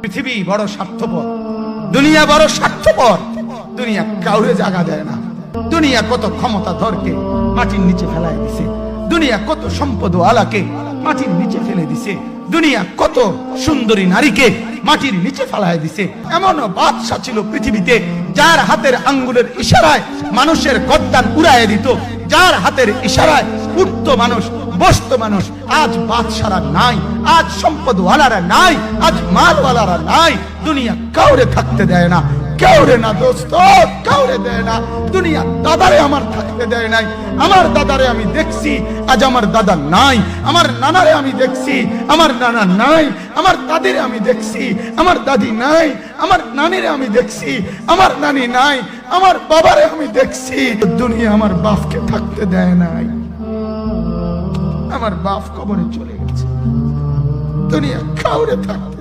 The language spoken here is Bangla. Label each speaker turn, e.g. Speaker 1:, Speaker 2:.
Speaker 1: পৃথিবী বড় স্বার্থপর, দুনিয়া বড় স্বার্থপর। দুনিয়া কাউরে জায়গা দেয় না। দুনিয়া কত ক্ষমতাধরকে মাটির নিচে ফেলায় দিছে, দুনিয়া কত সম্পদ আলাকে মাটির নিচে ফেলে দিছে, দুনিয়া কত সুন্দরী নারীকে মাটির নিচে ফেলায় দিছে। এমন বাদশা ছিল পৃথিবীতে যার হাতের আঙ্গুলের ইশারায় মানুষের গর্দান উড়াইয়ে দিত, যার হাতের ইশারায় উঠতো মানুষ, বসতো মানুষ। আজ বাদশারা নাই, আজ সম্পদওয়ালারা নাই, আজ মালওয়ালারা নাই। দুনিয়া কাউরে থাকতে দেয় না, কাউরে না দোস্ত, কাউরে দেয় না। দুনিয়া দাদারে আমার থাকতে দেয় নাই। আমার দাদারে আমি দেখছি, আজ আমার দাদা নাই। আমার নানারে আমি দেখছি, আমার নানা নাই। আমার দাদিরে আমি দেখছি, আমার দাদি নাই। আমার নানিরে আমি দেখছি, আমার নানি নাই। আমার বাবারে আমি দেখছি। দুনিয়া আমার বাপকে থাকতে দেয় নাই। আমার বাপ কবরে চলে গেছে। দুনিয়া কাউরে থাকতে